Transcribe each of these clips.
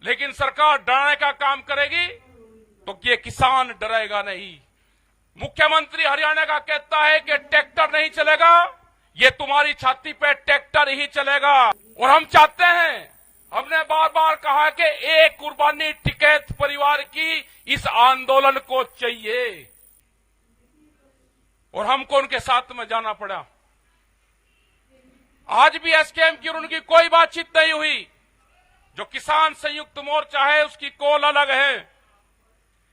लेकिन सरकार डराने का काम करेगी तो ये किसान डरेगा नहीं। मुख्यमंत्री हरियाणा का कहता है कि ट्रैक्टर नहीं चलेगा, ये तुम्हारी छाती पे ट्रैक्टर ही चलेगा। और हम चाहते हैं, हमने बार बार कहा कि एक कुर्बानी टिकैत परिवार की इस आंदोलन को चाहिए और हमको उनके साथ में जाना पड़ा। आज भी एसकेएम की और उनकी कोई बातचीत नहीं हुई। जो किसान संयुक्त मोर्चा है उसकी कॉल अलग है,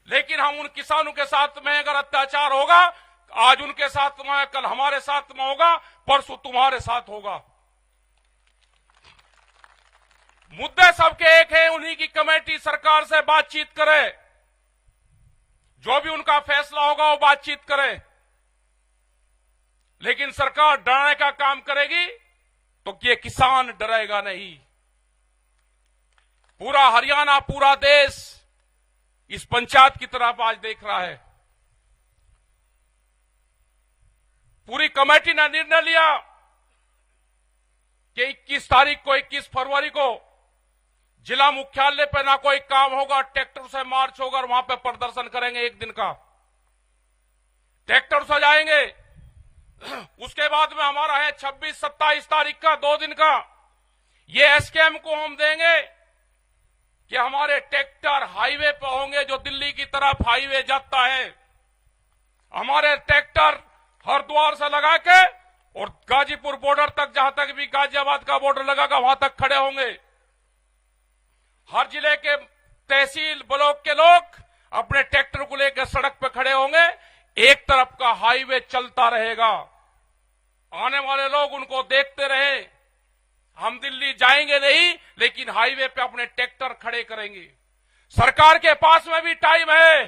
लेकिन हम उन किसानों के साथ में अगर अत्याचार होगा, आज उनके साथ में, कल हमारे साथ में होगा, परसों तुम्हारे साथ होगा। मुद्दे सबके एक है, उन्हीं की कमेटी सरकार से बातचीत करे, जो भी उनका फैसला होगा वो बातचीत करे। लेकिन सरकार डराने का काम करेगी तो ये किसान डरेगा नहीं। पूरा हरियाणा, पूरा देश इस पंचायत की तरफ आज देख रहा है। पूरी कमेटी ने निर्णय लिया कि 21 तारीख को, 21 फरवरी को जिला मुख्यालय पे ना कोई काम होगा, ट्रैक्टर से मार्च होगा और वहां पे प्रदर्शन करेंगे एक दिन का। ट्रैक्टर से जाएंगे। उसके बाद में हमारा है 26-27 तारीख का, 2 दिन का। ये एसकेएम को हम देंगे कि हमारे ट्रैक्टर हाईवे पर होंगे, जो दिल्ली की तरफ हाईवे जाता है। हमारे ट्रैक्टर हरिद्वार से लगा के और गाजीपुर बॉर्डर तक, जहां तक भी गाजियाबाद का बॉर्डर लगागा वहां तक खड़े होंगे। हर जिले के तहसील ब्लॉक के लोग अपने ट्रैक्टर को लेकर सड़क पर खड़े होंगे। एक तरफ का हाईवे चलता रहेगा, आने वाले लोग उनको देखते रहे। हम दिल्ली जाएंगे नहीं, लेकिन हाईवे पे अपने ट्रैक्टर खड़े करेंगे। सरकार के पास में भी टाइम है,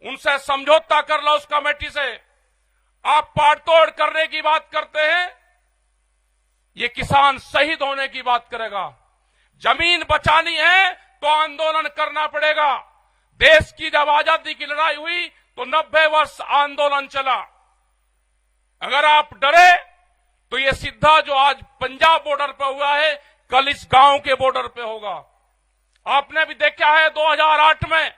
उनसे समझौता कर लो उस कमेटी से। आप पाड़तोड़ करने की बात करते हैं, ये किसान शहीद होने की बात करेगा। जमीन बचानी है तो आंदोलन करना पड़ेगा। देश की जब आजादी की लड़ाई हुई तो 90 वर्ष आंदोलन चला। अगर आप डरे तो ये सीधा जो आज पंजाब बॉर्डर पे हुआ है, कल इस गांव के बॉर्डर पे होगा। आपने भी देखा है 2008 में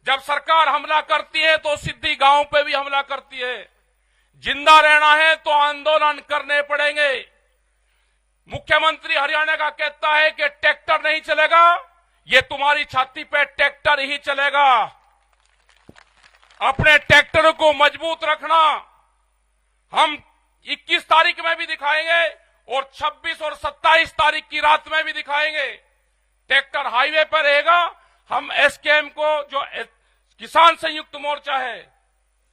जब सरकार हमला करती है तो सीधी गांव पे भी हमला करती है। जिंदा रहना है तो आंदोलन करने पड़ेंगे। मुख्यमंत्री हरियाणा का कहता है कि ट्रैक्टर नहीं चलेगा, ये तुम्हारी छाती पे ट्रैक्टर ही चलेगा। अपने ट्रैक्टर को मजबूत रखना। हम 21 तारीख में भी दिखाएंगे और 26 और 27 तारीख की रात में भी दिखाएंगे। ट्रैक्टर हाईवे पर रहेगा। हम एसकेएम को, जो किसान संयुक्त मोर्चा है,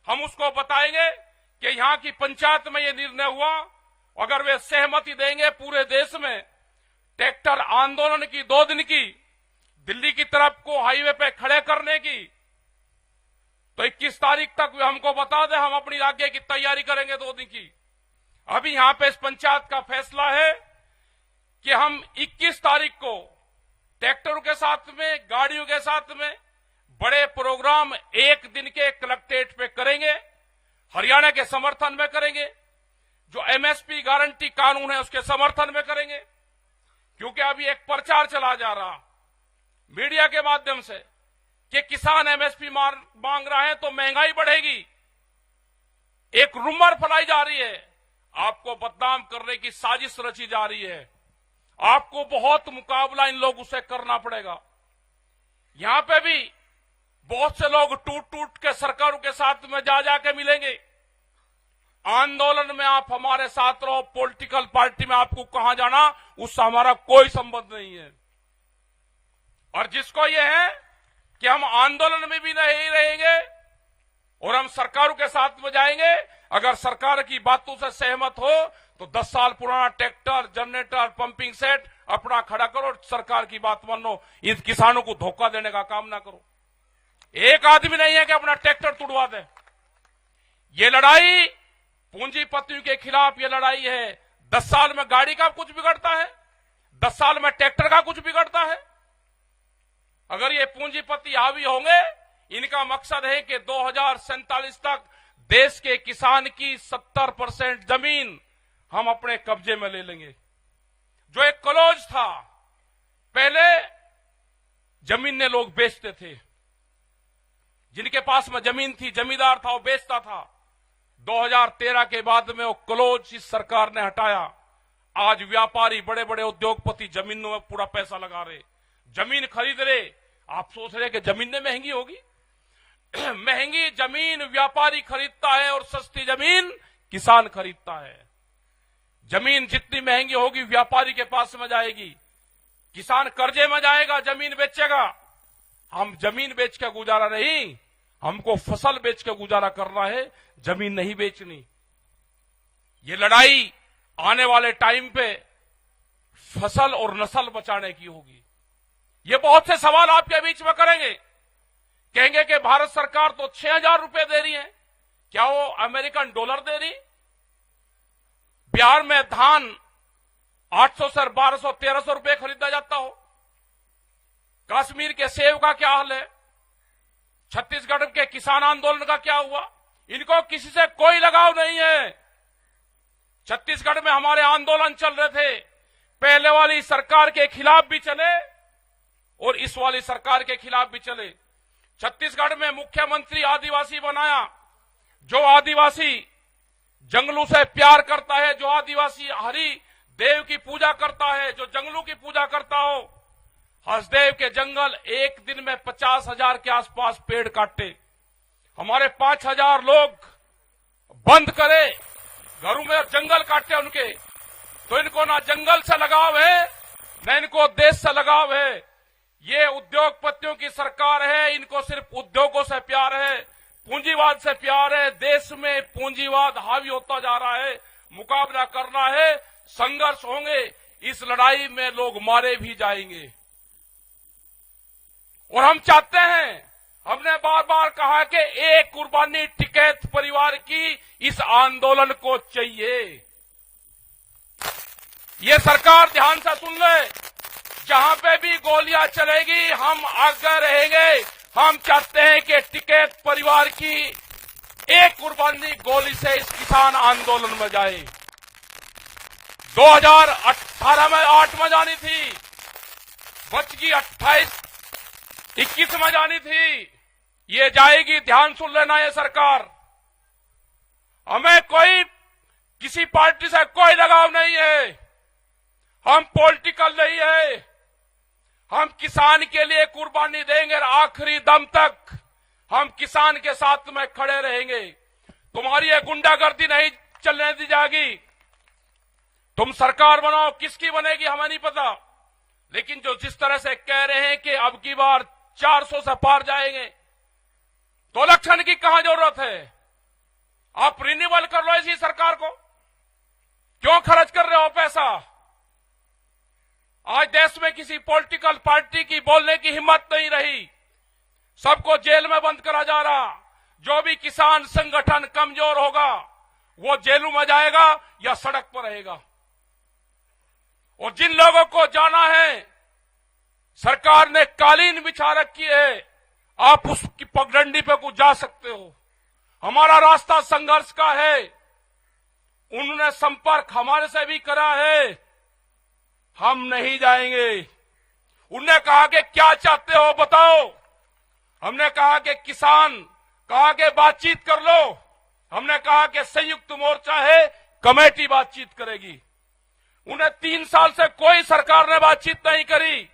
हम उसको बताएंगे कि यहां की पंचायत में ये निर्णय हुआ। अगर वे सहमति देंगे पूरे देश में ट्रैक्टर आंदोलन की 2 दिन की, दिल्ली की तरफ को हाईवे पे खड़े करने की, तो 21 तारीख तक वे हमको बता दें, हम अपनी आगे की तैयारी करेंगे 2 दिन की। अभी यहां पे इस पंचायत का फैसला है कि हम 21 तारीख को ट्रैक्टरों के साथ में, गाड़ियों के साथ में बड़े प्रोग्राम एक दिन के कलेक्ट्रेट पे करेंगे। हरियाणा के समर्थन में करेंगे। जो एमएसपी गारंटी कानून है उसके समर्थन में करेंगे। क्योंकि अभी एक प्रचार चला जा रहा मीडिया के माध्यम से कि किसान एमएसपी मांग रहा है तो महंगाई बढ़ेगी। एक रूमर फैलाई जा रही है, आपको बदनाम करने की साजिश रची जा रही है। आपको बहुत मुकाबला इन लोगों से करना पड़ेगा। यहां पे भी बहुत से लोग टूट टूट के सरकारों के साथ में जा जाके मिलेंगे। आंदोलन में आप हमारे साथ रहो, पॉलिटिकल पार्टी में आपको कहां जाना उससे हमारा कोई संबंध नहीं है। और जिसको ये है कि हम आंदोलन में भी नहीं रहेंगे और हम सरकारों के साथ में जाएंगे, अगर सरकार की बातों से सहमत हो तो 10 साल पुराना ट्रैक्टर, जनरेटर, पंपिंग सेट अपना खड़ा करो और सरकार की बात मानो। इन किसानों को धोखा देने का काम ना करो। एक आदमी नहीं है कि अपना ट्रैक्टर तुड़वा दे। ये लड़ाई पूंजीपतियों के खिलाफ ये लड़ाई है। 10 साल में गाड़ी का कुछ बिगड़ता है, 10 साल में ट्रैक्टर का कुछ बिगड़ता है। अगर ये पूंजीपति हावी होंगे, इनका मकसद है कि 2047 तक देश के किसान की 70% जमीन हम अपने कब्जे में ले लेंगे। जो एक क्लोज था, पहले जमीनें लोग बेचते थे। जिनके पास में जमीन थी, जमींदार था, वो बेचता था। 2013 के बाद में वो क्लोज इस सरकार ने हटाया। आज व्यापारी, बड़े बड़े उद्योगपति जमीनों में पूरा पैसा लगा रहे, जमीन खरीद रहे। आप सोच रहे कि जमीनें महंगी होगी? महंगी जमीन व्यापारी खरीदता है और सस्ती जमीन किसान खरीदता है। जमीन जितनी महंगी होगी व्यापारी के पास में जाएगी, किसान कर्जे में जाएगा, जमीन बेचेगा। हम जमीन बेच के गुजारा नहीं, हमको फसल बेच के गुजारा करना है, जमीन नहीं बेचनी। ये लड़ाई आने वाले टाइम पे फसल और नस्ल बचाने की होगी। ये बहुत से सवाल आपके बीच में करेंगे, कहेंगे कि भारत सरकार तो 6,000 रुपए दे रही है, क्या वो अमेरिकन डॉलर दे रही? बिहार में धान 800 से 1200 1300 रुपए खरीदा जाता हो। कश्मीर के सेब का क्या हाल है? छत्तीसगढ़ के किसान आंदोलन का क्या हुआ? इनको किसी से कोई लगाव नहीं है। छत्तीसगढ़ में हमारे आंदोलन चल रहे थे, पहले वाली सरकार के खिलाफ भी चले और इस वाली सरकार के खिलाफ भी चले। छत्तीसगढ़ में मुख्यमंत्री आदिवासी बनाया। जो आदिवासी जंगलों से प्यार करता है, जो आदिवासी हरि देव की पूजा करता है, जो जंगलों की पूजा करता हो, हसदेव के जंगल एक दिन में 50,000 के आसपास पेड़ काटे। हमारे 5,000 लोग बंद करे, घरों में जंगल काटे उनके। तो इनको ना जंगल से लगाव है, न इनको देश से लगाव है। ये उद्योगपतियों की सरकार है, इनको सिर्फ उद्योगों से प्यार है, पूंजीवाद से प्यार है। देश में पूंजीवाद हावी होता जा रहा है, मुकाबला करना है, संघर्ष होंगे। इस लड़ाई में लोग मारे भी जाएंगे और हम चाहते हैं, हमने बार बार कहा कि एक कुर्बानी टिकैत परिवार की इस आंदोलन को चाहिए। ये सरकार ध्यान से सुन ले, जहां पे भी गोलियां चलेगी हम आगे रहेंगे। हम चाहते हैं कि टिकैत परिवार की एक कुर्बानी गोली से इस किसान आंदोलन में जाए। 2018 में 8 में जानी थी, बच गई 28, 21 में जानी थी, ये जाएगी। ध्यान सुन लेना, ये सरकार, हमें कोई किसी पार्टी से कोई लगाव नहीं है, हम पॉलिटिकल नहीं है। हम किसान के लिए कुर्बानी देंगे और आखिरी दम तक हम किसान के साथ में खड़े रहेंगे। तुम्हारी ये गुंडागर्दी नहीं चलने दी जाएगी। तुम सरकार बनाओ, किसकी बनेगी हमें नहीं पता, लेकिन जो जिस तरह से कह रहे हैं कि अब की बार 400 से पार जाएंगे, तो इलेक्शन की कहां जरूरत है? आप रिन्यूअल कर लो इसी सरकार को, क्यों खर्च कर रहे हो पैसा? आज देश में किसी पॉलिटिकल पार्टी की बोलने की हिम्मत नहीं रही, सबको जेल में बंद करा जा रहा। जो भी किसान संगठन कमजोर होगा वो जेलों में जाएगा या सड़क पर रहेगा। और जिन लोगों को जाना है, सरकार ने कालीन बिछा रखी है, आप उसकी पगडंडी पे कुछ जा सकते हो। हमारा रास्ता संघर्ष का है, उन्होंने संपर्क हमारे से भी करा है, हम नहीं जाएंगे। उन्होंने कहा कि क्या चाहते हो बताओ, हमने कहा कि किसान, कहा कि बातचीत कर लो, हमने कहा कि संयुक्त मोर्चा है, कमेटी बातचीत करेगी। उन्हें 3 साल से कोई सरकार ने बातचीत नहीं करी।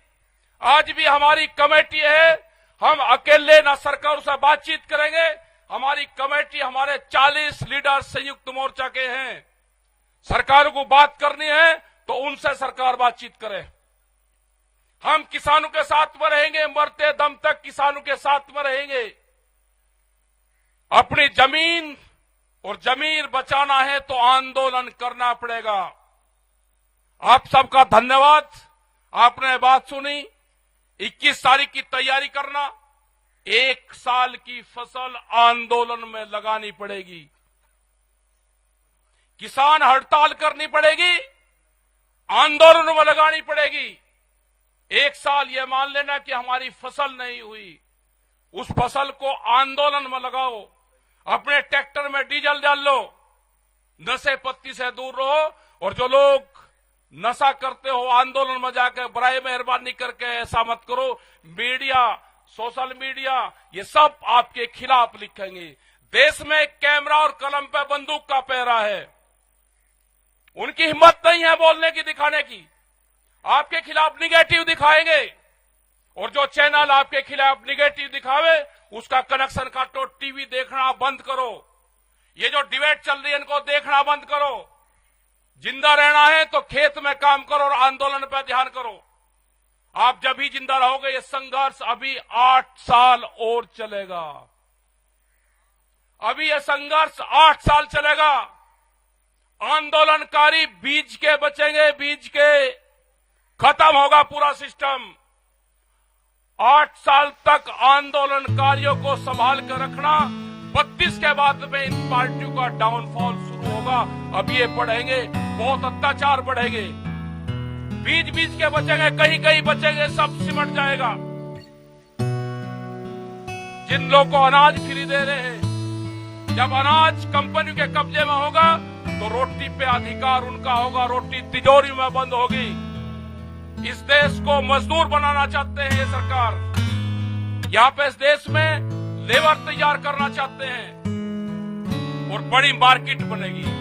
आज भी हमारी कमेटी है, हम अकेले ना सरकार से बातचीत करेंगे। हमारी कमेटी, हमारे 40 लीडर संयुक्त मोर्चा के हैं। सरकार को बात करनी है तो उनसे सरकार बातचीत करे। हम किसानों के साथ में रहेंगे, मरते दम तक किसानों के साथ में रहेंगे। अपनी जमीन और जमीन बचाना है तो आंदोलन करना पड़ेगा। आप सबका धन्यवाद, आपने बात सुनी। 21 तारीख की तैयारी करना, 1 साल की फसल आंदोलन में लगानी पड़ेगी। किसान हड़ताल करनी पड़ेगी, आंदोलन में लगानी पड़ेगी। 1 साल ये मान लेना कि हमारी फसल नहीं हुई, उस फसल को आंदोलन में लगाओ। अपने ट्रैक्टर में डीजल डाल लो, नशे पत्ती से दूर रहो। और जो लोग नशा करते हो आंदोलन में जाकर, बराए मेहरबानी करके ऐसा मत करो। मीडिया, सोशल मीडिया, ये सब आपके खिलाफ लिखेंगे। देश में कैमरा और कलम पे बंदूक का पहरा है, उनकी हिम्मत नहीं है बोलने की, दिखाने की। आपके खिलाफ निगेटिव दिखाएंगे, और जो चैनल आपके खिलाफ निगेटिव दिखावे उसका कनेक्शन काटो, टीवी देखना बंद करो। ये जो डिबेट चल रही है इनको देखना बंद करो। जिंदा रहना है तो खेत में काम करो और आंदोलन पर ध्यान करो। आप जब भी जिंदा रहोगे। ये संघर्ष अभी 8 साल और चलेगा। अभी ये संघर्ष 8 साल चलेगा। आंदोलनकारी बीज के बचेंगे, बीज के खत्म होगा पूरा सिस्टम। 8 साल तक आंदोलनकारियों को संभाल कर रखना। 32 के बाद में इन पार्टियों का डाउनफॉल शुरू होगा। अब ये बढ़ेंगे, बहुत अत्याचार बढ़ेंगे। बीज बीज के बचेंगे, कहीं कहीं बचेंगे, सब सिमट जाएगा। जिन लोगों को अनाज फ्री दे रहे हैं, जब अनाज कंपनी के कब्जे में होगा तो रोटी पे अधिकार उनका होगा, रोटी तिजोरी में बंद होगी। इस देश को मजदूर बनाना चाहते हैं ये सरकार। यहाँ पे इस देश में लेबर तैयार करना चाहते हैं और बड़ी मार्केट बनेगी।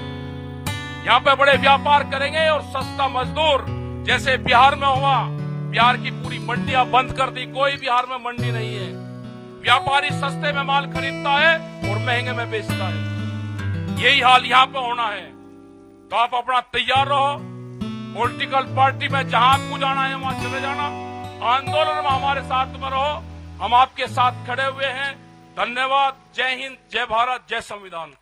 यहाँ पे बड़े व्यापार करेंगे और सस्ता मजदूर, जैसे बिहार में हुआ। बिहार की पूरी मंडियां बंद कर दी, कोई बिहार में मंडी नहीं है। व्यापारी सस्ते में माल खरीदता है और महंगे में बेचता है। यही हाल यहाँ पे होना है। तो आप अपना तैयार रहो। पॉलिटिकल पार्टी में जहां आपको जाना है वहां चले जाना। आंदोलन में हमारे साथ में रहो, हम आपके साथ खड़े हुए हैं। धन्यवाद। जय हिंद, जय भारत, जय संविधान।